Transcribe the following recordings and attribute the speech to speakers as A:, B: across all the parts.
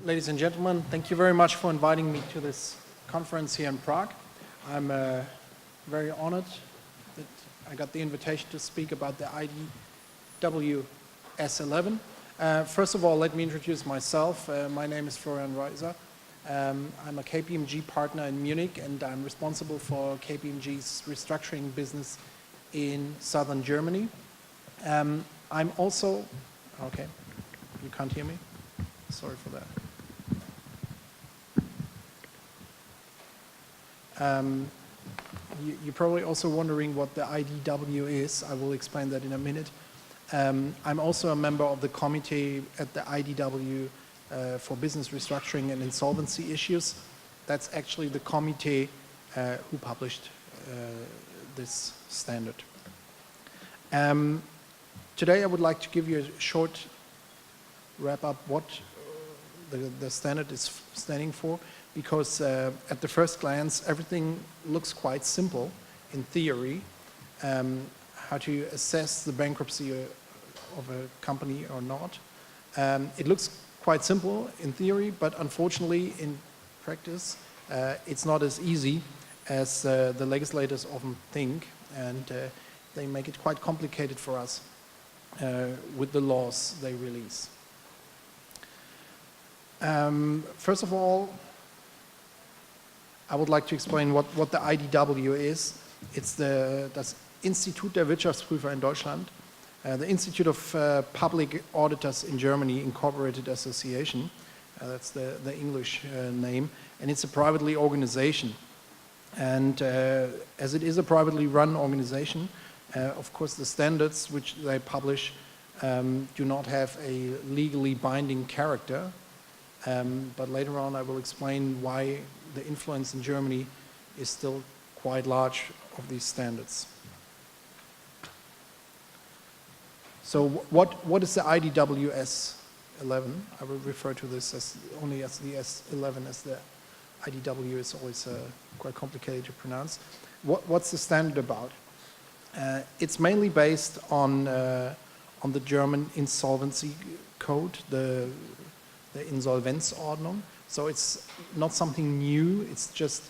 A: Ladies and gentlemen, thank you very much for inviting me to this conference here in Prague. I'm very honored that I got the invitation to speak about the IDW S11. First of all, let me introduce myself. My name is Florian Rieser. I'm a KPMG partner in Munich, and I'm responsible for KPMG's restructuring business in southern Germany. I'm also, okay, you can't hear me? Sorry for that. You're probably also wondering what the IDW is. I will explain that in a minute. I'm also a member of the committee at the IDW for business restructuring and insolvency issues. That's actually the committee who published this standard. Today I would like to give you a short wrap up what the standard is standing for, because at the first glance everything looks quite simple in theory, how to assess the bankruptcy of a company or not. It looks quite simple in theory, but unfortunately in practice it's not as easy as the legislators often think, and they make it quite complicated for us with the laws they release. First of all, I would like to explain what the IDW is. It's das Institut der Wirtschaftsprüfer in Deutschland, the Institute of Public Auditors in Germany, Incorporated Association. That's the English name, and it's a privately organization. And as it is a privately run organization, of course the standards which they publish do not have a legally binding character. But later on I will explain why the influence in Germany is still quite large of these standards. So what is the IDW S11? I will refer to this as only as the S11, as the IDW is always quite complicated to pronounce. What's the standard about? It's mainly based on the German insolvency code, the Insolvenzordnung. So it's not something new, it's just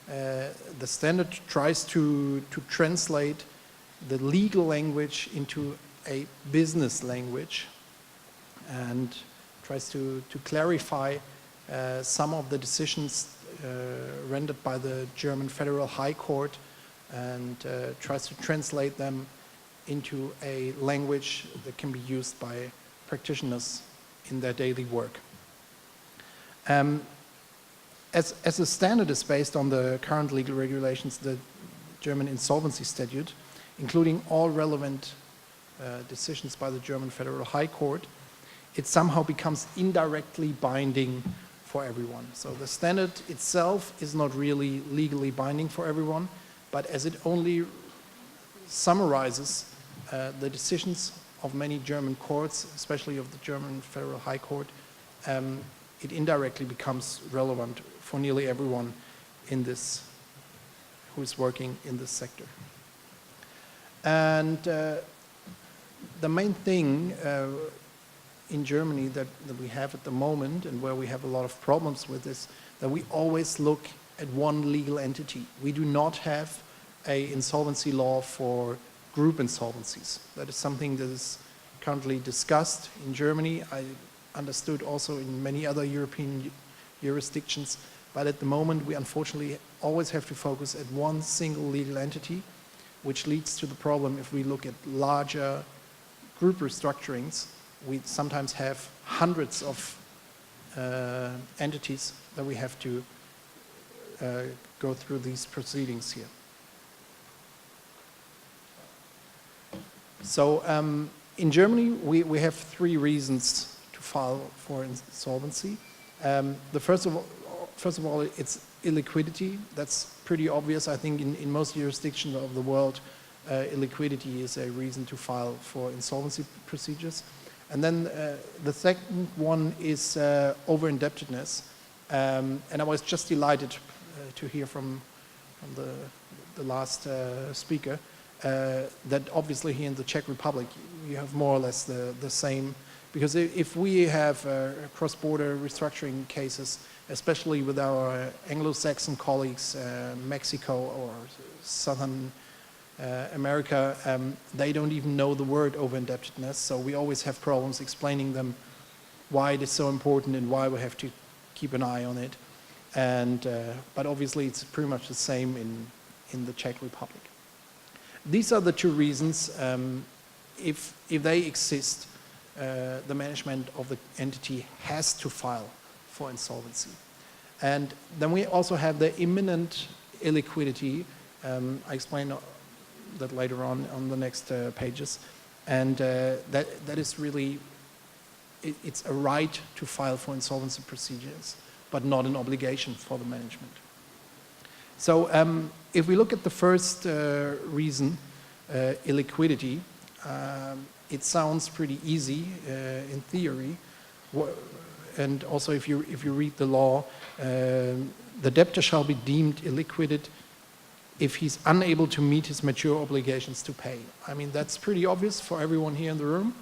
A: the standard tries to translate the legal language into a business language, and tries to clarify some of the decisions rendered by the German Federal High Court, and tries to translate them into a language that can be used by practitioners in their daily work. As the standard is based on the current legal regulations, the German Insolvency Statute, including all relevant decisions by the German Federal High Court, it somehow becomes indirectly binding for everyone. So the standard itself is not really legally binding for everyone, but as it only summarizes the decisions of many German courts, especially of the German Federal High Court, it indirectly becomes relevant for nearly everyone in this, who is working in this sector. And the main thing in Germany that we have at the moment, and where we have a lot of problems with, is that we always look at one legal entity. We do not have an insolvency law for group insolvencies. That is something that is currently discussed in Germany. I understood also in many other European jurisdictions, but at the moment we unfortunately always have to focus at one single legal entity, which leads to the problem if we look at larger group restructurings. We sometimes have hundreds of entities that we have to go through these proceedings here. So in Germany we have three reasons to file for insolvency. First of all, it's illiquidity. That's pretty obvious. I think in most jurisdictions of the world, illiquidity is a reason to file for insolvency procedures. And then the second one is over-indebtedness. And I was just delighted to hear from the last speaker that obviously here in the Czech Republic you have more or less the same Because if we have cross-border restructuring cases, especially with our Anglo-Saxon colleagues, Mexico or Southern America, they don't even know the word over-indebtedness, so we always have problems explaining them why it is so important and why we have to keep an eye on it. And, but obviously it's pretty much the same in the Czech Republic. These are the two reasons. If they exist, the management of the entity has to file for insolvency. And then we also have the imminent illiquidity. I explain that later on the next pages. And that is really, it's a right to file for insolvency procedures, but not an obligation for the management. So if we look at the first reason, illiquidity, it sounds pretty easy in theory, and also if you read the law, the debtor shall be deemed illiquid if he's unable to meet his mature obligations to pay. I mean, that's pretty obvious for everyone here in the room,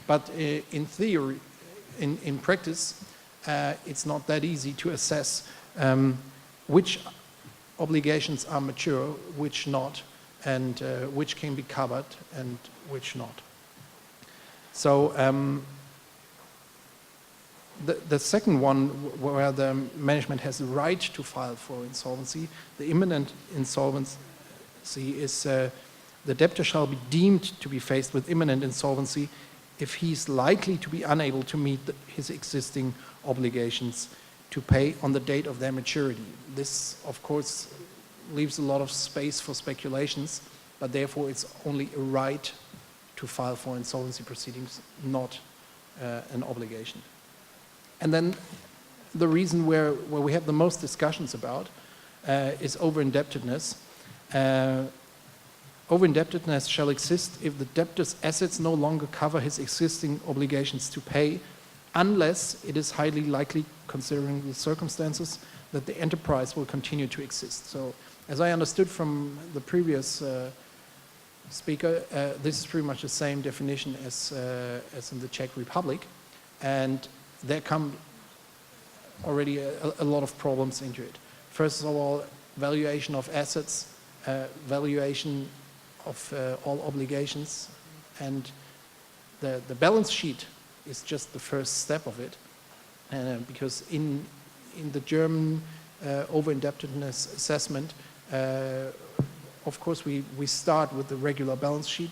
A: but in theory, in practice, it's not that easy to assess which obligations are mature, which not, and which can be covered and which not. So the second one, where the management has the right to file for insolvency, the imminent insolvency is the debtor shall be deemed to be faced with imminent insolvency if he's likely to be unable to meet his existing obligations to pay on the date of their maturity. This, of course, leaves a lot of space for speculations, but therefore it's only a right to file for insolvency proceedings, not an obligation. And then the reason where we have the most discussions about is over-indebtedness. Over-indebtedness shall exist if the debtor's assets no longer cover his existing obligations to pay, unless it is highly likely, considering the circumstances, that the enterprise will continue to exist. So, as I understood from the previous speaker, this is pretty much the same definition as in the Czech Republic, and there come already a lot of problems into it. First of all, valuation of assets, valuation of all obligations, and the balance sheet is just the first step of it, because in the German over-indebtedness assessment, of course we start with the regular balance sheet.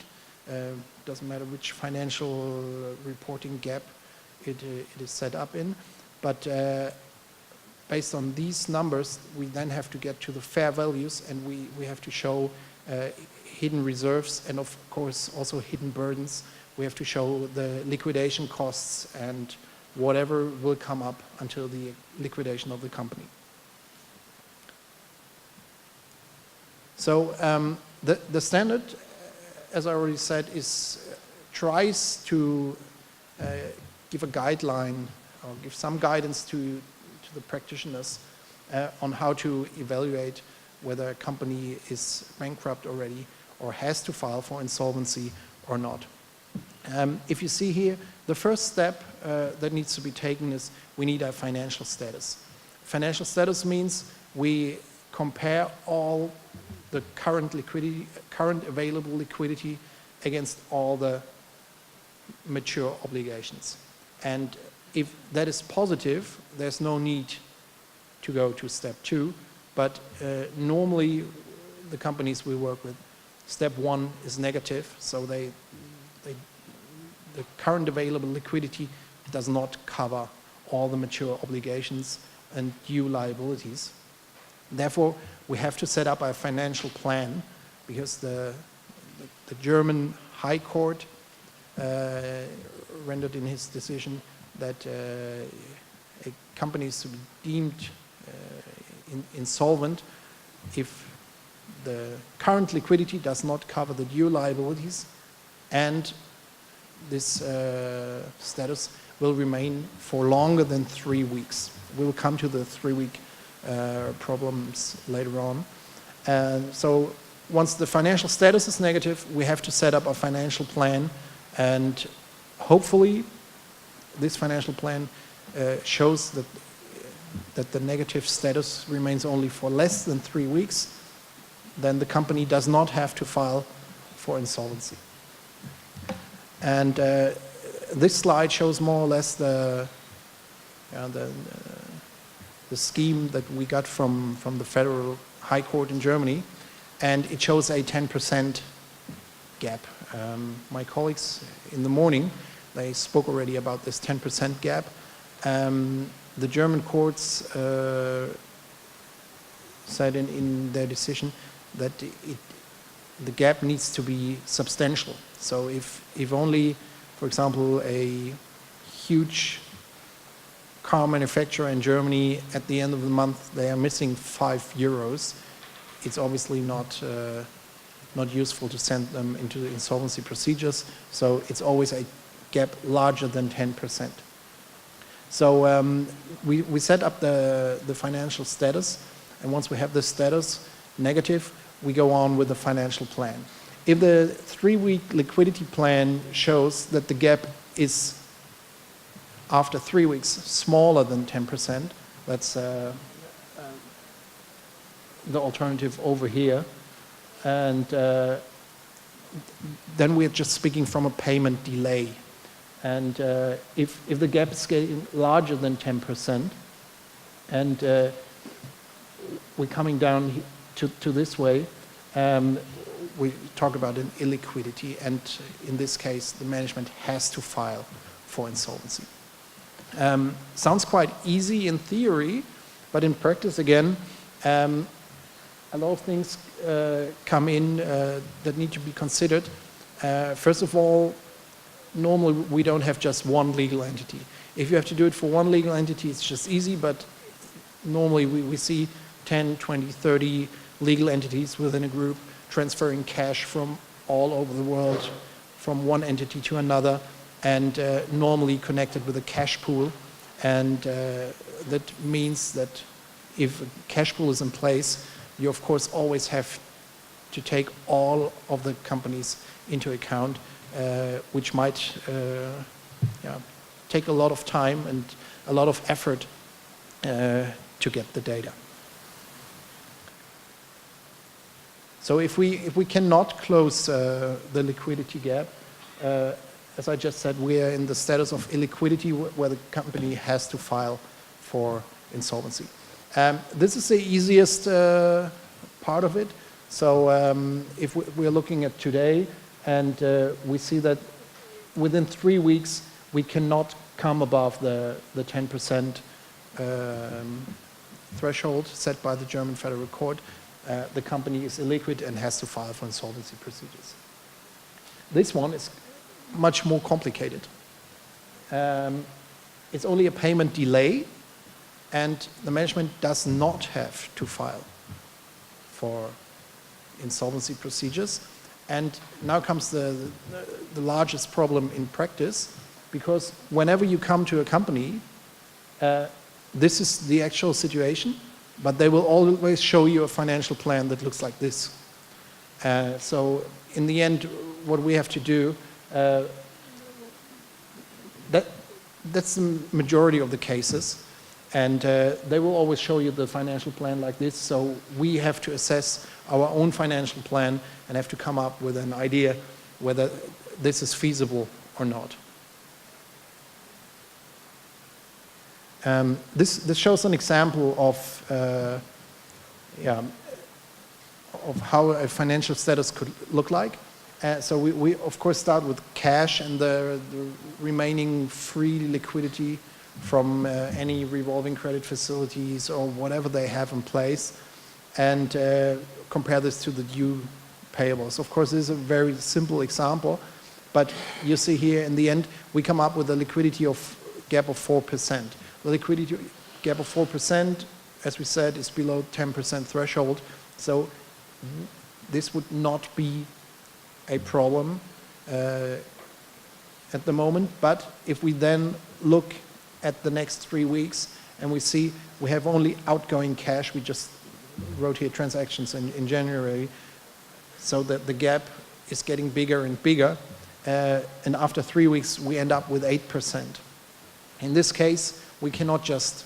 A: Doesn't matter which financial reporting gap it is set up in, but based on these numbers we then have to get to the fair values, and we have to show hidden reserves and of course also hidden burdens. We have to show the liquidation costs and whatever will come up until the liquidation of the company. So the standard, as I already said, tries to give a guideline or give some guidance to the practitioners on how to evaluate whether a company is bankrupt already or has to file for insolvency or not. If you see here, the first step that needs to be taken is we need a financial status. Financial status means we compare all the current available liquidity against all the mature obligations. And if that is positive, there's no need to go to step 2, but normally the companies we work with, step 1 is negative, so the current available liquidity does not cover all the mature obligations and due liabilities. Therefore, we have to set up a financial plan, because the German High Court rendered in his decision that a company is to be deemed insolvent if the current liquidity does not cover the due liabilities, and this status will remain for longer than 3 weeks. We'll come to the 3-week problems later on. So once the financial status is negative, we have to set up a financial plan, and hopefully, this financial plan shows that the negative status remains only for less than 3 weeks, then the company does not have to file for insolvency. And this slide shows more or less the scheme that we got from the Federal High Court in Germany, and it shows a 10% gap. My colleagues in the morning, they spoke already about this 10% gap. The German courts said in their decision that the gap needs to be substantial. So if only, for example, a huge car manufacturer in Germany, at the end of the month, they are missing €5, it's obviously not useful to send them into the insolvency procedures. So it's always a gap larger than 10%. So we set up the financial status, and once we have the status negative, we go on with the financial plan. If the 3-week liquidity plan shows that the gap is, after 3 weeks, smaller than 10%, that's the alternative over here, and then we're just speaking from a payment delay. And if the gap is getting larger than 10%, and we're coming down to this way, we talk about an illiquidity, and in this case, the management has to file for insolvency. Sounds quite easy in theory, but in practice, again, a lot of things come in that need to be considered. First of all, normally we don't have just one legal entity. If you have to do it for one legal entity, it's just easy, but normally we see 10, 20, 30 legal entities within a group transferring cash from all over the world, from one entity to another, and normally connected with a cash pool. And that means that if a cash pool is in place, you of course always have to take all of the companies into account, which might take a lot of time and a lot of effort to get the data. So if we cannot close the liquidity gap, as I just said, we are in the status of illiquidity where the company has to file for insolvency. This is the easiest part of it. So if we're looking at today, and we see that within 3 weeks, we cannot come above the 10% threshold set by the German Federal Court. The company is illiquid and has to file for insolvency procedures. This one is much more complicated. It's only a payment delay, and the management does not have to file for insolvency procedures. And now comes the largest problem in practice, because whenever you come to a company, this is the actual situation, but they will always show you a financial plan that looks like this. So in the end, what we have to do, that's the majority of the cases, and they will always show you the financial plan like this. So we have to assess our own financial plan and have to come up with an idea whether this is feasible or not. This shows an example of how a financial status could look like. So we of course start with cash and the remaining free liquidity from any revolving credit facilities or whatever they have in place, and compare this to the due payables. Of course, this is a very simple example, but you see here in the end, we come up with a liquidity gap of 4%. The liquidity gap of 4%, as we said, is below 10% threshold. So this would not be a problem at the moment. But if we then look at the next 3 weeks and we see we have only outgoing cash, we just wrote here transactions in January, so that the gap is getting bigger and bigger, and after 3 weeks we end up with 8%. In this case, we cannot just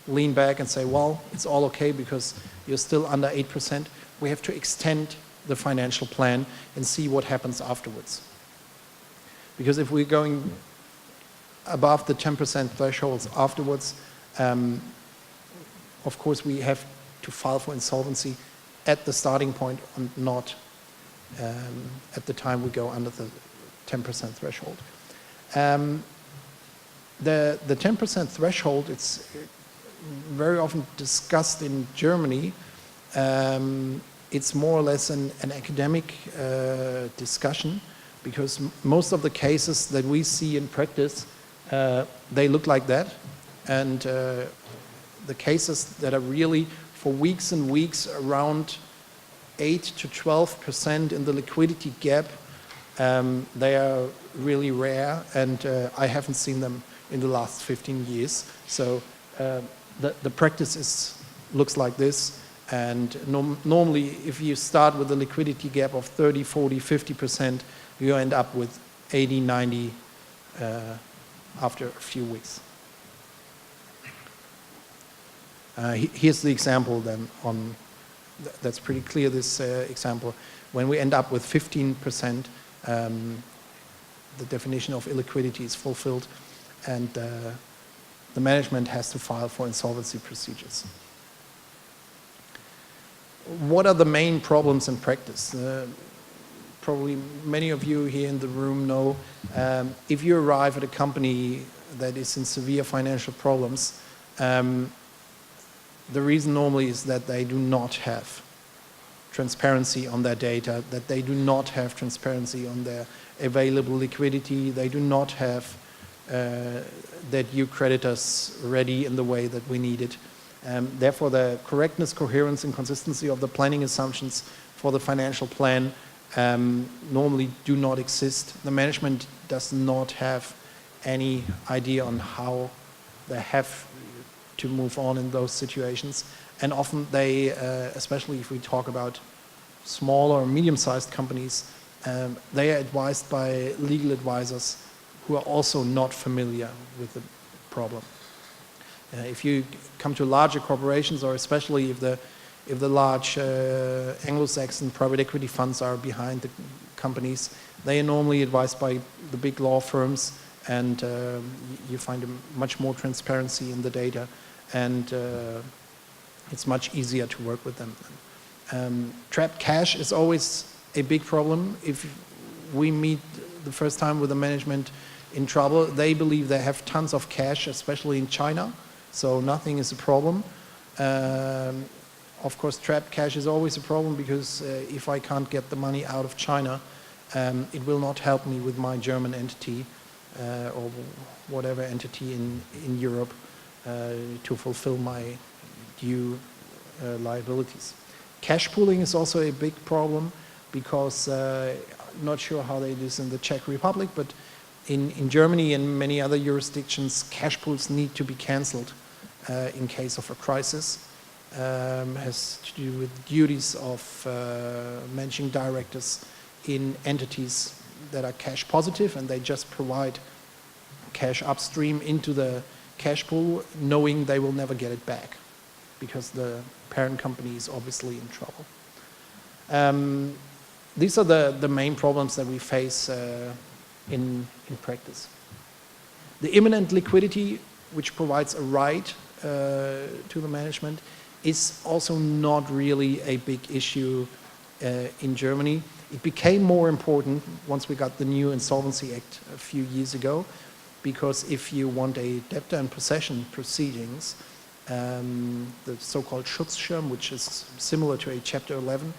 A: lean back and say, well, it's all okay because you're still under 8%. We have to extend the financial plan and see what happens afterwards. Because if we're going above the 10% thresholds afterwards, of course we have to file for insolvency at the starting point and not at the time we go under the 10% threshold. The 10% threshold, it's very often discussed in Germany. It's more or less an academic discussion, because most of the cases that we see in practice, they look like that. And the cases that are really for weeks and weeks around 8 to 12% in the liquidity gap, they are really rare, and I haven't seen them in the last 15 years. So the practice looks like this, and normally if you start with a liquidity gap of 30, 40, 50%, you end up with 80, 90 after a few weeks. Here's the example then on, that's pretty clear, this example. When we end up with 15%, the definition of illiquidity is fulfilled, and the management has to file for insolvency procedures. What are the main problems in practice? Probably many of you here in the room know, if you arrive at a company that is in severe financial problems, the reason normally is that they do not have transparency on their data, that they do not have transparency on their available liquidity, they do not have that you creditors ready in the way that we need it. Therefore, the correctness, coherence, and consistency of the planning assumptions for the financial plan normally do not exist. The management does not have any idea on how they have to move on in those situations. And often they, especially if we talk about smaller or medium-sized companies, they are advised by legal advisors who are also not familiar with the problem. If you come to larger corporations, or especially if the large Anglo-Saxon private equity funds are behind the companies, they are normally advised by the big law firms, and you find much more transparency in the data, and it's much easier to work with them. Trapped cash is always a big problem. If we meet the first time with the management in trouble, they believe they have tons of cash, especially in China, so nothing is a problem. Of course, trapped cash is always a problem, because if I can't get the money out of China, it will not help me with my German entity or whatever entity in Europe to fulfill my due liabilities. Cash pooling is also a big problem, because I'm not sure how they do this in the Czech Republic, but in Germany and many other jurisdictions, cash pools need to be cancelled in case of a crisis. Has to do with duties of managing directors in entities that are cash positive, and they just provide cash upstream into the cash pool, knowing they will never get it back, because the parent company is obviously in trouble. These are the main problems that we face in practice. The imminent liquidity, which provides a right to the management, is also not really a big issue in Germany. It became more important once we got the new Insolvency Act a few years ago, because if you want a debtor in possession proceedings, the so-called Schutzschirm, which is similar to a Chapter 11,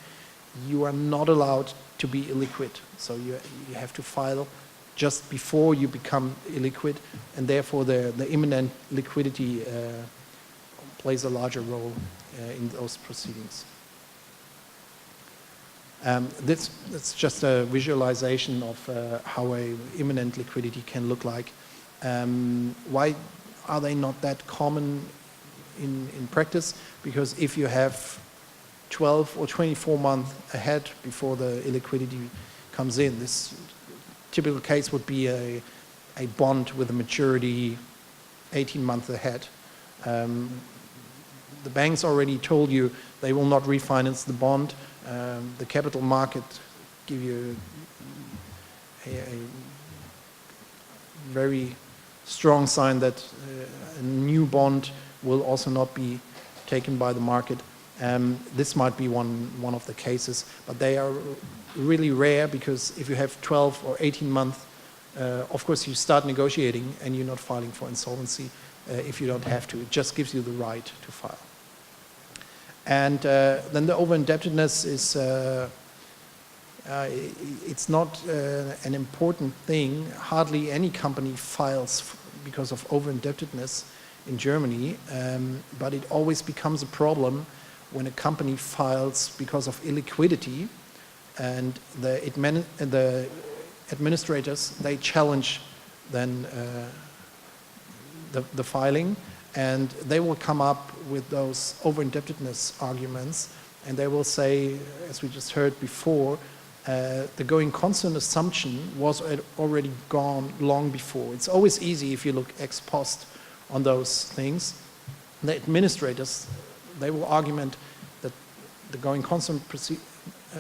A: you are not allowed to be illiquid. So you have to file just before you become illiquid, and therefore the imminent liquidity plays a larger role in those proceedings. That's just a visualization of how a imminent liquidity can look like. Why are they not that common in practice? Because if you have 12 or 24 months ahead before the illiquidity comes in, this typical case would be a bond with a maturity 18 months ahead. The banks already told you they will not refinance the bond. The capital market give you a very strong sign that a new bond will also not be taken by the market. This might be one of the cases, but they are really rare, because if you have 12 or 18 months, of course you start negotiating and you're not filing for insolvency if you don't have to. It just gives you the right to file. And then the over-indebtedness is, it's not an important thing. Hardly any company files because of over-indebtedness in Germany, but it always becomes a problem when a company files because of illiquidity, and the administrators, they challenge then the filing, and they will come up with those over-indebtedness arguments, and they will say, as we just heard before, the going concern assumption was already gone long before. It's always easy if you look ex post on those things. The administrators, they will argument that the going concern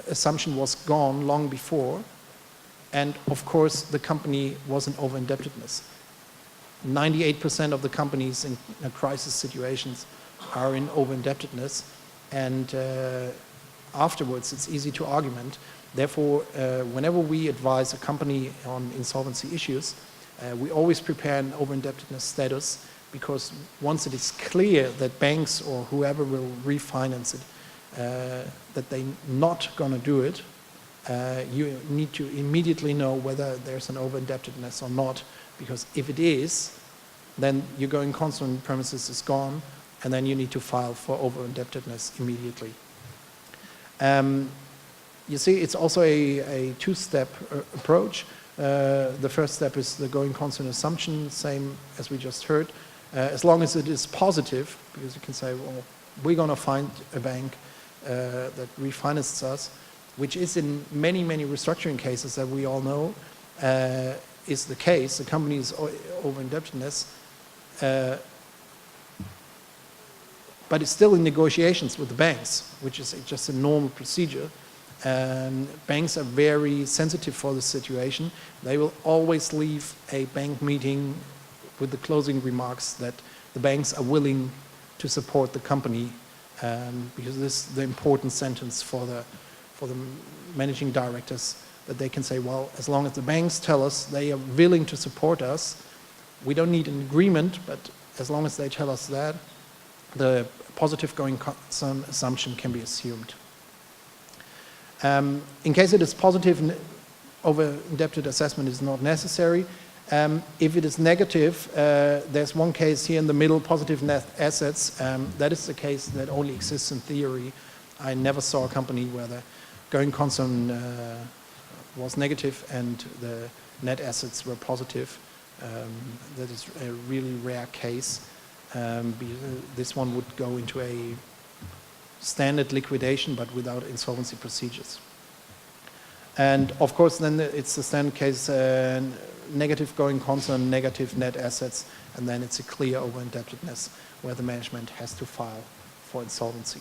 A: assumption was gone long before, and of course the company was in over-indebtedness. 98% of the companies in crisis situations are in over-indebtedness, and afterwards it's easy to argument. Therefore, whenever we advise a company on insolvency issues, we always prepare an over-indebtedness status, because once it is clear that banks or whoever will refinance it, that they're not going to do it, you need to immediately know whether there's an over-indebtedness or not, because if it is, then your going concern premises is gone, and then you need to file for over-indebtedness immediately. You see, it's also a two-step approach. The first step is the going concern assumption, same as we just heard. As long as it is positive, because you can say, well, we're going to find a bank that refinances us, which is in many, many restructuring cases that we all know is the case. The company is over-indebtedness, but it's still in negotiations with the banks, which is just a normal procedure. Banks are very sensitive for the situation. They will always leave a bank meeting with the closing remarks that the banks are willing to support the company, because this is the important sentence for the managing directors, that they can say, well, as long as the banks tell us they are willing to support us, we don't need an agreement, but as long as they tell us that, the positive going concern assumption can be assumed. In case it is positive, over-indebted assessment is not necessary. If it is negative, there's one case here in the middle, positive net assets. That is the case that only exists in theory. I never saw a company where the going concern was negative and the net assets were positive. That is a really rare case. This one would go into a standard liquidation, but without insolvency procedures. And of course, then it's the standard case, negative going concern, negative net assets, and then it's a clear over-indebtedness where the management has to file for insolvency.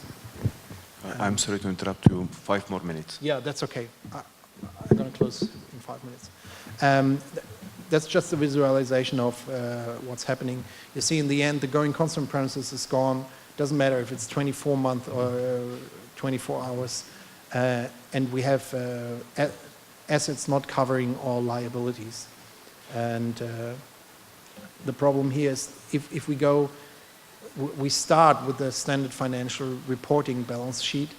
B: I'm sorry to interrupt you, 5 more minutes.
A: Yeah, that's okay. I'm going to close in 5 minutes. That's just a visualization of what's happening. You see, in the end, the going concern premises is gone. Doesn't matter if it's 24 months or 24 hours. And we have assets not covering all liabilities. And the problem here is if we start with the standard financial reporting balance sheet,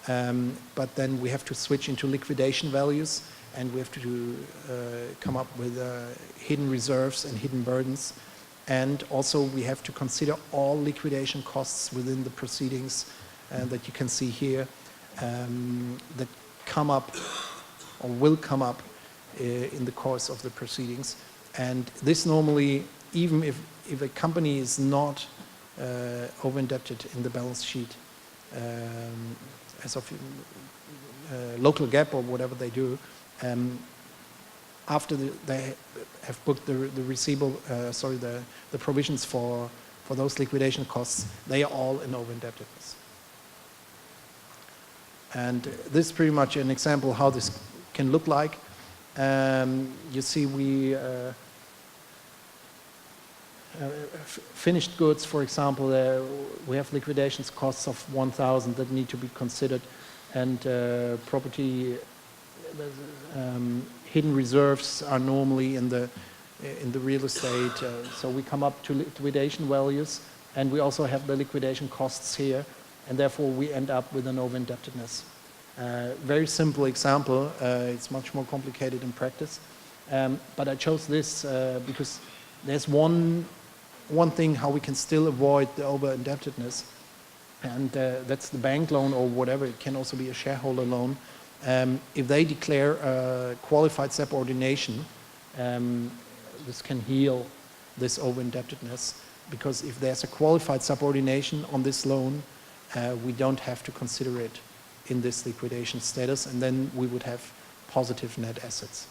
A: but then we have to switch into liquidation values, and we have to come up with hidden reserves and hidden burdens. And also we have to consider all liquidation costs within the proceedings that you can see here, that come up or will come up in the course of the proceedings. And this normally, even if a company is not over-indebted in the balance sheet as of local GAAP or whatever they do, after they have booked the receivable, the provisions for those liquidation costs, they are all in over-indebtedness. And this is pretty much an example how this can look like. You see we finished goods, for example, we have liquidations costs of 1,000 that need to be considered, and property hidden reserves are normally in the real estate, so we come up to liquidation values, and we also have the liquidation costs here, and therefore we end up with an over-indebtedness. Very simple example, it's much more complicated in practice, but I chose this because there's one thing how we can still avoid the over-indebtedness, and that's the bank loan or whatever. It can also be a shareholder loan. If they declare qualified subordination, this can heal this over-indebtedness, because if there's a qualified subordination on this loan, we don't have to consider it in this liquidation status, and then we would have positive net assets.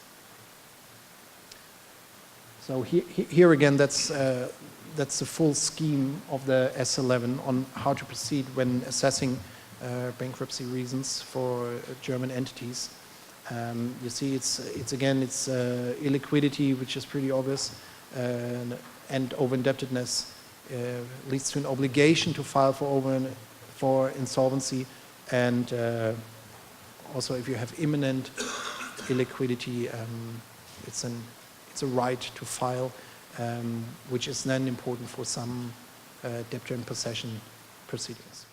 A: So here again, that's the full scheme of the S11 on how to proceed when assessing bankruptcy reasons for German entities. You see, it's illiquidity, which is pretty obvious, and over-indebtedness leads to an obligation to file for insolvency, and also if you have imminent illiquidity, it's a right to file, which is then important for some debtor in possession proceedings.